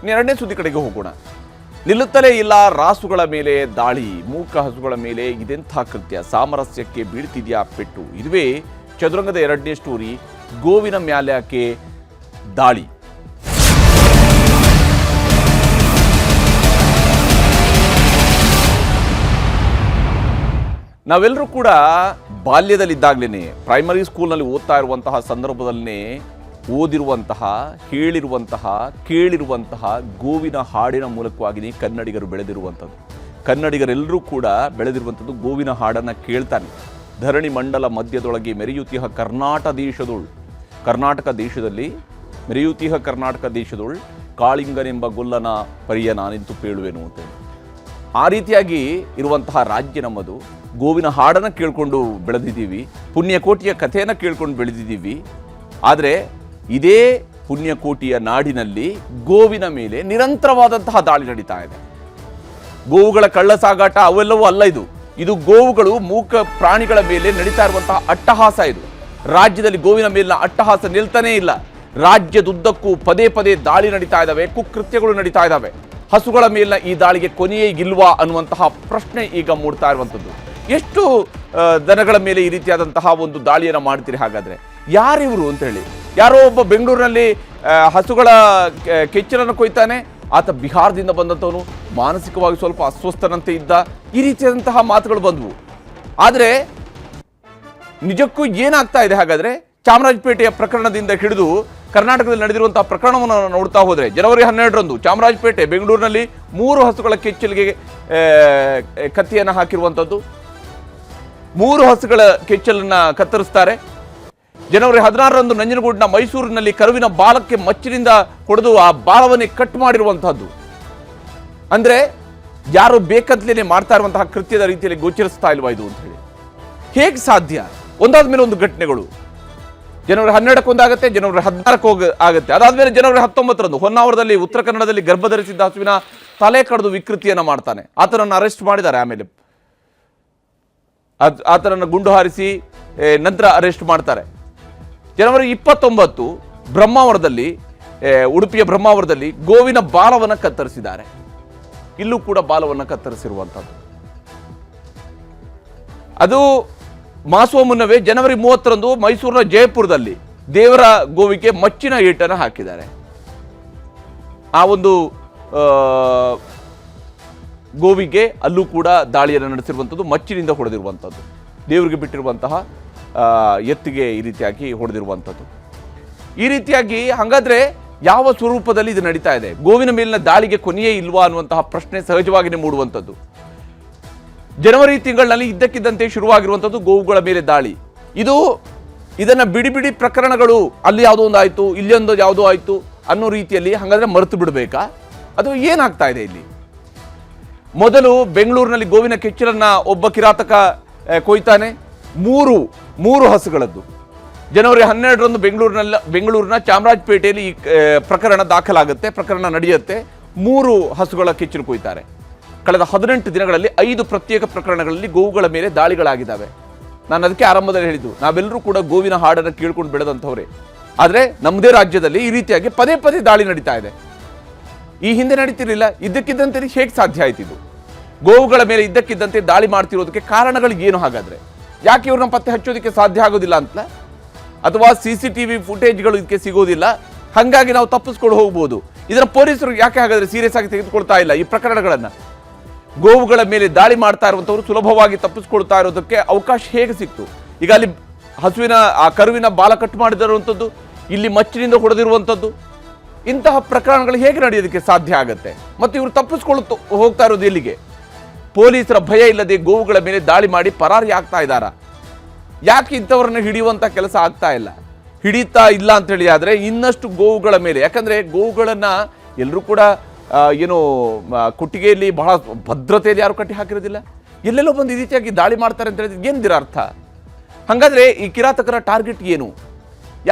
ಎರಡನೇ ಸುದ್ದಿ ಕಡೆಗೆ ಹೋಗೋಣ. ನಿಲ್ಲುತ್ತಲೇ ಇಲ್ಲ ರಾಸುಗಳ ಮೇಲೆ ದಾಳಿ, ಮೂಕ ಹಸುಗಳ ಮೇಲೆ ಇದೆಂಥ ಕೃತ್ಯ, ಸಾಮರಸ್ಯಕ್ಕೆ ಬೀಳ್ತಿದೆಯಾ ಪೆಟ್ಟು. ಇದುವೇ ಚದುರಂಗದ ಎರಡನೇ ಸ್ಟೋರಿ, ಗೋವಿನ ಮ್ಯಾಲ್ಯಕ್ಕೆ ದಾಳಿ. ನಾವೆಲ್ಲರೂ ಕೂಡ ಬಾಲ್ಯದಲ್ಲಿದ್ದಾಗಲೇ ಪ್ರೈಮರಿ ಸ್ಕೂಲ್ನಲ್ಲಿ ಓದ್ತಾ ಇರುವಂತಹ ಸಂದರ್ಭದಲ್ಲೇ ಓದಿರುವಂತಹ, ಹೇಳಿರುವಂತಹ, ಕೇಳಿರುವಂತಹ ಗೋವಿನ ಹಾಡಿನ ಮೂಲಕವಾಗಿ ಕನ್ನಡಿಗರು ಬೆಳೆದಿರುವಂಥದ್ದು. ಕನ್ನಡಿಗರೆಲ್ಲರೂ ಕೂಡ ಬೆಳೆದಿರುವಂಥದ್ದು ಗೋವಿನ ಹಾಡನ್ನು ಕೇಳ್ತಾನೆ. ಧರಣಿ ಮಂಡಲ ಮಧ್ಯದೊಳಗೆ ಮೆರೆಯುತ್ತಿಹ ಕರ್ನಾಟಕ ದೇಶದಲ್ಲಿ ಮೆರೆಯುತ್ತಿಹ ಕರ್ನಾಟಕ ದೇಶದೊಳ್ ಕಾಳಿಂಗನೆಂಬ ಗೊಲ್ಲನ ಪರಿಯ ನಾನಿಂತು ಪೇಳುವೆನು ಅಂತೇಳಿ. ಆ ರೀತಿಯಾಗಿ ಇರುವಂತಹ ರಾಜ್ಯ ನಮ್ಮದು. ಗೋವಿನ ಹಾಡನ್ನು ಕೇಳ್ಕೊಂಡು ಬೆಳೆದಿದ್ದೀವಿ, ಪುಣ್ಯಕೋಟಿಯ ಕಥೆಯನ್ನು ಕೇಳ್ಕೊಂಡು ಬೆಳೆದಿದ್ದೀವಿ. ಆದರೆ ಇದೇ ಪುಣ್ಯಕೋಟಿಯ ನಾಡಿನಲ್ಲಿ ಗೋವಿನ ಮೇಲೆ ನಿರಂತರವಾದಂತಹ ದಾಳಿ ನಡೀತಾ ಇದೆ. ಗೋವುಗಳ ಕಳ್ಳ ಸಾಗಾಟ ಅವೆಲ್ಲವೂ ಅಲ್ಲ ಇದು. ಇದು ಗೋವುಗಳು, ಮೂಕ ಪ್ರಾಣಿಗಳ ಮೇಲೆ ನಡೀತಾ ಇರುವಂತಹ ಅಟ್ಟಹಾಸ. ಇದು ರಾಜ್ಯದಲ್ಲಿ ಗೋವಿನ ಮೇಲಿನ ಅಟ್ಟಹಾಸ ನಿಲ್ತಾನೇ ಇಲ್ಲ. ರಾಜ್ಯದುದ್ದಕ್ಕೂ ಪದೇ ಪದೇ ದಾಳಿ ನಡೀತಾ ಇದ್ದಾವೆ, ಕುಕೃತ್ಯಗಳು ನಡೀತಾ ಇದ್ದಾವೆ. ಹಸುಗಳ ಮೇಲಿನ ಈ ದಾಳಿಗೆ ಕೊನೆಯೇ ಇಲ್ವಾ ಅನ್ನುವಂತಹ ಪ್ರಶ್ನೆ ಈಗ ಮೂಡ್ತಾ ಇರುವಂಥದ್ದು. ಎಷ್ಟು ದನಗಳ ಮೇಲೆ ಈ ರೀತಿಯಾದಂತಹ ಒಂದು ದಾಳಿಯನ್ನು ಮಾಡ್ತೀರಿ? ಹಾಗಾದರೆ ಯಾರಿವರು ಅಂತ ಹೇಳಿ. ಯಾರೋ ಒಬ್ಬ ಬೆಂಗಳೂರಿನಲ್ಲಿ ಹಸುಗಳ ಕೆಚ್ಚಲನ್ನು ಕೊಯ್ತಾನೆ, ಆತ ಬಿಹಾರದಿಂದ ಬಂದಂಥವನು, ಮಾನಸಿಕವಾಗಿ ಸ್ವಲ್ಪ ಅಸ್ವಸ್ಥನಂತೆ ಇದ್ದ, ಈ ರೀತಿಯಾದಂತಹ ಮಾತುಗಳು ಬಂದವು. ಆದರೆ ನಿಜಕ್ಕೂ ಏನಾಗ್ತಾ ಇದೆ ಹಾಗಾದರೆ? ಚಾಮರಾಜಪೇಟೆಯ ಪ್ರಕರಣದಿಂದ ಹಿಡಿದು ಕರ್ನಾಟಕದಲ್ಲಿ ನಡೆದಿರುವಂತಹ ಪ್ರಕರಣವನ್ನು ನೋಡ್ತಾ ಹೋದರೆ, ಜನವರಿ 12ರಂದು ಚಾಮರಾಜಪೇಟೆ, ಬೆಂಗಳೂರಿನಲ್ಲಿ 3 ಹಸುಗಳ ಕೆಚ್ಚಲಿಗೆ ಕತ್ತಿಯನ್ನು ಹಾಕಿರುವಂಥದ್ದು. 3 ಹಸುಗಳ ಕೆಚ್ಚಲನ್ನು ಕತ್ತರಿಸ್ತಾರೆ. ಜನವರಿ 16ರಂದು ನಂಜನಗೂಡಿನ ಮೈಸೂರಿನಲ್ಲಿ ಕರುವಿನ ಬಾಲಕ್ಕೆ ಮಚ್ಚಿನಿಂದ ಹೊಡೆದು ಆ ಬಾಲವನ್ನೇ ಕಟ್ ಮಾಡಿರುವಂತಹದ್ದು. ಅಂದ್ರೆ ಯಾರು ಬೇಕಂತಲೇ ಮಾಡ್ತಾ ಇರುವಂತಹ ಕೃತ್ಯದ ರೀತಿಯಲ್ಲಿ ಗೋಚರಿಸ್ತಾ ಇಲ್ವಾ ಇದು ಅಂತ ಹೇಳಿ? ಹೇಗೆ ಸಾಧ್ಯ? ಒಂದಾದ ಮೇಲೆ ಒಂದು ಘಟನೆಗಳು. ಜನವರಿ 12ಕ್ಕೆ ಒಂದಾಗುತ್ತೆ, ಜನವರಿ 16ಕ್ಕೆ ಆಗುತ್ತೆ. ಅದಾದ್ಮೇಲೆ ಜನವರಿ 19ರಂದು ಹೊನ್ನಾವರದಲ್ಲಿ, ಉತ್ತರ ಕನ್ನಡದಲ್ಲಿ ಗರ್ಭಧರಿಸಿದ್ದ ಹಸುವಿನ ತಲೆ ಕಡಿದು ವಿಕೃತಿಯನ್ನ ಮಾಡ್ತಾನೆ. ಆತನನ್ನು ಅರೆಸ್ಟ್ ಮಾಡಿದ್ದಾರೆ. ಆಮೇಲೆ ಆತನನ್ನು ಗುಂಡು ಹಾರಿಸಿ ನಂತರ ಅರೆಸ್ಟ್ ಮಾಡ್ತಾರೆ. ಜನವರಿ 29 ಬ್ರಹ್ಮಾವರದಲ್ಲಿ, ಉಡುಪಿಯ ಬ್ರಹ್ಮಾವರದಲ್ಲಿ ಗೋವಿನ ಬಾಲವನ್ನು ಕತ್ತರಿಸಿದ್ದಾರೆ. ಇಲ್ಲೂ ಕೂಡ ಬಾಲವನ್ನು ಕತ್ತರಿಸಿರುವಂಥದ್ದು. ಅದು ಮಾಸುವ ಮುನ್ನವೇ ಜನವರಿ 30ರಂದು ಮೈಸೂರಿನ ಜಯಪುರದಲ್ಲಿ ದೇವರ ಗೋವಿಗೆ ಮಚ್ಚಿನ ಏಟನ್ನು ಹಾಕಿದ್ದಾರೆ. ಆ ಒಂದು ಗೋವಿಗೆ ಅಲ್ಲೂ ಕೂಡ ದಾಳಿಯನ್ನು ನಡೆಸಿರುವಂಥದ್ದು, ಮಚ್ಚಿನಿಂದ ಹೊಡೆದಿರುವಂಥದ್ದು, ದೇವರಿಗೆ ಬಿಟ್ಟಿರುವಂತಹ ಎತ್ತಿಗೆ ಈ ರೀತಿಯಾಗಿ ಹೊಡೆದಿರುವಂಥದ್ದು. ಈ ರೀತಿಯಾಗಿ ಹಾಗಾದ್ರೆ ಯಾವ ಸ್ವರೂಪದಲ್ಲಿ ಇದು ನಡೀತಾ ಇದೆ? ಗೋವಿನ ಮೇಲಿನ ದಾಳಿಗೆ ಕೊನೆಯೇ ಇಲ್ವಾ ಅನ್ನುವಂತಹ ಪ್ರಶ್ನೆ ಸಹಜವಾಗಿಯೇ ಮೂಡುವಂಥದ್ದು. ಜನವರಿ ತಿಂಗಳಿನಲ್ಲಿ ಇದ್ದಕ್ಕಿದ್ದಂತೆ ಶುರುವಾಗಿರುವಂಥದ್ದು ಗೋವುಗಳ ಮೇಲೆ ದಾಳಿ. ಇದನ್ನ ಬಿಡಿ ಬಿಡಿ ಪ್ರಕರಣಗಳು, ಅಲ್ಲಿ ಯಾವುದೋ ಒಂದು ಆಯಿತು, ಇಲ್ಲೊಂದು ಯಾವುದೋ ಆಯಿತು ಅನ್ನೋ ರೀತಿಯಲ್ಲಿ ಹಾಗಾದ್ರೆ ಮರೆತು ಬಿಡಬೇಕಾ? ಅದು ಏನಾಗ್ತಾ ಇದೆ ಇಲ್ಲಿ? ಮೊದಲು ಬೆಂಗಳೂರಿನಲ್ಲಿ ಗೋವಿನ ಕೆಚ್ಚಲನ್ನ ಒಬ್ಬ ಕಿರಾತಕ ಕೊಯ್ತಾನೆ. ಮೂರು ಹಸುಗಳದ್ದು. ಜನವರಿ 12ರಂದು ಬೆಂಗಳೂರಿನ ಚಾಮರಾಜಪೇಟೆಯಲ್ಲಿ ಈ ಪ್ರಕರಣ ದಾಖಲಾಗುತ್ತೆ, ಪ್ರಕರಣ ನಡೆಯುತ್ತೆ. 3 ಹಸುಗಳ ಕೆಚ್ಚಲು ಕೊಯ್ತಾರೆ. ಕಳೆದ 18 ದಿನಗಳಲ್ಲಿ 5 ಪ್ರತ್ಯೇಕ ಪ್ರಕರಣಗಳಲ್ಲಿ ಗೋವುಗಳ ಮೇಲೆ ದಾಳಿಗಳಾಗಿದ್ದಾವೆ. ನಾನು ಅದಕ್ಕೆ ಆರಂಭದಲ್ಲಿ ಹೇಳಿದ್ದು, ನಾವೆಲ್ಲರೂ ಕೂಡ ಗೋವಿನ ಹಾಡನ್ನು ಕೇಳ್ಕೊಂಡು ಬೆಳೆದಂಥವ್ರೆ. ಆದರೆ ನಮ್ಮದೇ ರಾಜ್ಯದಲ್ಲಿ ಈ ರೀತಿಯಾಗಿ ಪದೇ ಪದೇ ದಾಳಿ ನಡೀತಾ ಇದೆ. ಈ ಹಿಂದೆ ನಡೀತಿರ್ಲಿಲ್ಲ. ಇದ್ದಕ್ಕಿದ್ದಂತೆ ಹೇಗೆ ಸಾಧ್ಯ ಆಯ್ತು ಇದು? ಗೋವುಗಳ ಮೇಲೆ ಇದ್ದಕ್ಕಿದ್ದಂತೆ ದಾಳಿ ಮಾಡ್ತಿರೋದಕ್ಕೆ ಕಾರಣಗಳು ಏನು? ಹಾಗಾದ್ರೆ ಯಾಕೆ ಇವ್ರನ್ನ ಪತ್ತೆ ಹಚ್ಚೋದಕ್ಕೆ ಸಾಧ್ಯ ಆಗೋದಿಲ್ಲ ಅಂತ? ಅಥವಾ CCTV ಫುಟೇಜ್ಗಳು ಇದಕ್ಕೆ ಸಿಗೋದಿಲ್ಲ, ಹಾಗಾಗಿ ನಾವು ತಪ್ಪಿಸ್ಕೊಂಡು ಹೋಗ್ಬೋದು. ಇದರ ಪೊಲೀಸರು ಯಾಕೆ ಹಾಗಾದ್ರೆ ಸೀರಿಯಸ್ ಆಗಿ ತೆಗೆದುಕೊಳ್ತಾ ಇಲ್ಲ ಈ ಪ್ರಕರಣಗಳನ್ನ? ಗೋವುಗಳ ಮೇಲೆ ದಾಳಿ ಮಾಡ್ತಾ ಇರುವಂಥವ್ರು ಸುಲಭವಾಗಿ ತಪ್ಪಿಸ್ಕೊಳ್ತಾ ಇರೋದಕ್ಕೆ ಅವಕಾಶ ಹೇಗೆ ಸಿಕ್ತು? ಈಗ ಅಲ್ಲಿ ಹಸುವಿನ ಆ ಕರುವಿನ ಬಾಲ ಕಟ್ ಮಾಡಿದಿರುವಂಥದ್ದು, ಇಲ್ಲಿ ಮಚ್ಚಿನಿಂದ ಹೊಡೆದಿರುವಂಥದ್ದು, ಇಂತಹ ಪ್ರಕರಣಗಳು ಹೇಗೆ ನಡೆಯೋದಕ್ಕೆ ಸಾಧ್ಯ ಆಗತ್ತೆ? ಮತ್ತು ಇವರು ತಪ್ಪಿಸ್ಕೊಳ್ಳುತ್ತ ಹೋಗ್ತಾ ಇರೋದು ಎಲ್ಲಿಗೆ? ಪೊಲೀಸರ ಭಯ ಇಲ್ಲದೆ ಗೋವುಗಳ ಮೇಲೆ ದಾಳಿ ಮಾಡಿ ಪರಾರಿ ಆಗ್ತಾ ಇದ್ದಾರಾ? ಯಾಕೆ ಇಂಥವ್ರನ್ನ ಹಿಡಿಯುವಂಥ ಕೆಲಸ ಆಗ್ತಾ ಇಲ್ಲ? ಹಿಡಿತಾ ಇಲ್ಲ ಅಂತ ಹೇಳಿ ಆದರೆ ಇನ್ನಷ್ಟು ಗೋವುಗಳ ಮೇಲೆ, ಯಾಕಂದರೆ ಗೋವುಗಳನ್ನ ಎಲ್ಲರೂ ಕೂಡ ಏನು ಕೊಟ್ಟಿಗೆಯಲ್ಲಿ ಬಹಳ ಭದ್ರತೆಯಲ್ಲಿ ಯಾರು ಕಟ್ಟಿ ಹಾಕಿರೋದಿಲ್ಲ. ಎಲ್ಲೆಲ್ಲೋ ಬಂದು ಈ ರೀತಿಯಾಗಿ ದಾಳಿ ಮಾಡ್ತಾರೆ ಅಂತ ಹೇಳಿದ್ರೆ ಏನಿದರ ಅರ್ಥ? ಹಾಗಾದರೆ ಈ ಕಿರಾತಕರ ಟಾರ್ಗೆಟ್ ಏನು?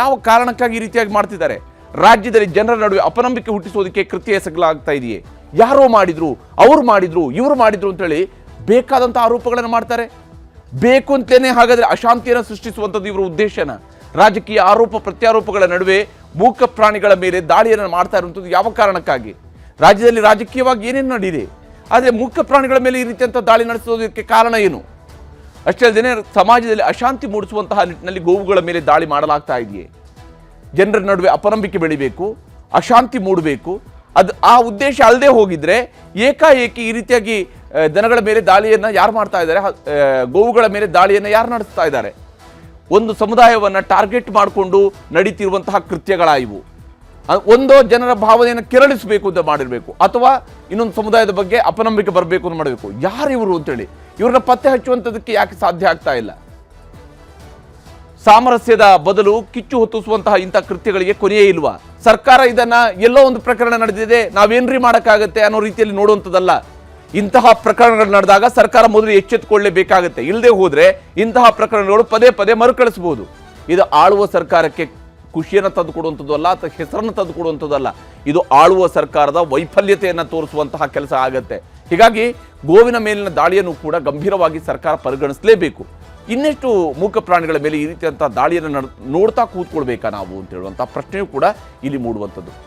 ಯಾವ ಕಾರಣಕ್ಕಾಗಿ ಈ ರೀತಿಯಾಗಿ ಮಾಡ್ತಿದ್ದಾರೆ? ರಾಜ್ಯದಲ್ಲಿ ಜನರ ನಡುವೆ ಅಪನಂಬಿಕೆ ಹುಟ್ಟಿಸೋದಕ್ಕೆ ಕೃತ್ಯ ಎಸಗಲಾಗ್ತಾ ಇದೆಯೇ? ಯಾರೋ ಮಾಡಿದ್ರು, ಅವ್ರು ಮಾಡಿದ್ರು, ಇವರು ಮಾಡಿದ್ರು ಅಂತೇಳಿ ಬೇಕಾದಂಥ ಆರೋಪಗಳನ್ನು ಮಾಡ್ತಾರೆ. ಬೇಕು ಅಂತಲೇ ಹಾಗಾದರೆ ಅಶಾಂತಿಯನ್ನು ಸೃಷ್ಟಿಸುವಂಥದ್ದು ಇವರ ಉದ್ದೇಶನ? ರಾಜಕೀಯ ಆರೋಪ ಪ್ರತ್ಯಾರೋಪಗಳ ನಡುವೆ ಮೂಕ ಪ್ರಾಣಿಗಳ ಮೇಲೆ ದಾಳಿಯನ್ನು ಮಾಡ್ತಾ ಇರುವಂಥದ್ದು ಯಾವ ಕಾರಣಕ್ಕಾಗಿ? ರಾಜ್ಯದಲ್ಲಿ ರಾಜಕೀಯವಾಗಿ ಏನೇನು ನಡೆದಿದೆ, ಆದರೆ ಮೂಕ ಪ್ರಾಣಿಗಳ ಮೇಲೆ ಈ ರೀತಿಯಂಥ ದಾಳಿ ನಡೆಸೋದಕ್ಕೆ ಕಾರಣ ಏನು? ಅಷ್ಟೇ ಅಲ್ಲದೆ ಸಮಾಜದಲ್ಲಿ ಅಶಾಂತಿ ಮೂಡಿಸುವಂತಹ ನಿಟ್ಟಿನಲ್ಲಿ ಗೋವುಗಳ ಮೇಲೆ ದಾಳಿ ಮಾಡಲಾಗ್ತಾ ಇದೆಯೇ? ಜನರ ನಡುವೆ ಅಪನಂಬಿಕೆ ಬೆಳಿಬೇಕು, ಅಶಾಂತಿ ಮೂಡಬೇಕು, ಅದು ಆ ಉದ್ದೇಶ ಅಲ್ಲದೆ ಹೋಗಿದ್ರೆ ಏಕಾಏಕಿ ಈ ರೀತಿಯಾಗಿ ದನಗಳ ಮೇಲೆ ದಾಳಿಯನ್ನು ಯಾರು ಮಾಡ್ತಾ ಇದ್ದಾರೆ, ಗೋವುಗಳ ಮೇಲೆ ದಾಳಿಯನ್ನು ಯಾರು ನಡೆಸ್ತಾ ಇದ್ದಾರೆ? ಒಂದು ಸಮುದಾಯವನ್ನು ಟಾರ್ಗೆಟ್ ಮಾಡಿಕೊಂಡು ನಡೀತಿರುವಂತಹ ಕೃತ್ಯಗಳ ಇವು. ಒಂದೋ ಜನರ ಭಾವನೆಯನ್ನು ಕೆರಳಿಸಬೇಕು ಅಂತ ಮಾಡಿರಬೇಕು, ಅಥವಾ ಇನ್ನೊಂದು ಸಮುದಾಯದ ಬಗ್ಗೆ ಅಪನಂಬಿಕೆ ಬರಬೇಕು ಅಂತ ಮಾಡಬೇಕು. ಯಾರು ಇವರು ಅಂತೇಳಿ ಇವ್ರನ್ನ ಪತ್ತೆ ಹಚ್ಚುವಂಥದಕ್ಕೆ ಯಾಕೆ ಸಾಧ್ಯ ಆಗ್ತಾ ಇಲ್ಲ? ಸಾಮರಸ್ಯದ ಬದಲು ಕಿಚ್ಚು ಹೊತ್ತಿಸುವಂತಹ ಇಂಥ ಕೃತ್ಯಗಳಿಗೆ ಕೊನೆಯೇ ಇಲ್ವಾ? ಸರ್ಕಾರ ಇದನ್ನ ಎಲ್ಲೋ ಒಂದು ಪ್ರಕರಣ ನಡೆದಿದೆ, ನಾವೇನ್ರಿ ಮಾಡೋಕ್ಕಾಗತ್ತೆ ಅನ್ನೋ ರೀತಿಯಲ್ಲಿ ನೋಡುವಂಥದ್ದಲ್ಲ. ಇಂತಹ ಪ್ರಕರಣಗಳು ನಡೆದಾಗ ಸರ್ಕಾರ ಮೊದಲು ಎಚ್ಚೆತ್ತುಕೊಳ್ಳಲೇಬೇಕಾಗತ್ತೆ. ಇಲ್ಲದೆ ಹೋದ್ರೆ ಇಂತಹ ಪ್ರಕರಣಗಳು ಪದೇ ಪದೇ ಮರುಕಳಿಸಬಹುದು. ಇದು ಆಳುವ ಸರ್ಕಾರಕ್ಕೆ ಖುಷಿಯನ್ನು ತಂದು ಕೊಡುವಂಥದ್ದು ಅಲ್ಲ, ಅಥವಾ ಹೆಸರನ್ನು ತಂದು ಕೊಡುವಂಥದ್ದಲ್ಲ. ಇದು ಆಳುವ ಸರ್ಕಾರದ ವೈಫಲ್ಯತೆಯನ್ನು ತೋರಿಸುವಂತಹ ಕೆಲಸ ಆಗತ್ತೆ. ಹೀಗಾಗಿ ಗೋವಿನ ಮೇಲಿನ ದಾಳಿಯನ್ನು ಕೂಡ ಗಂಭೀರವಾಗಿ ಸರ್ಕಾರ ಪರಿಗಣಿಸಲೇಬೇಕು. ಇನ್ನೆಷ್ಟು ಮೂಕ ಪ್ರಾಣಿಗಳ ಮೇಲೆ ಈ ರೀತಿಯಂಥ ದಾಳಿಯನ್ನು ನೋಡ್ತಾ ಕೂತ್ಕೊಳ್ಬೇಕಾ ನಾವು ಅಂತ ಹೇಳುವಂಥ ಪ್ರಶ್ನೆಯೂ ಕೂಡ ಇಲ್ಲಿ ಮೂಡುವಂಥದ್ದು.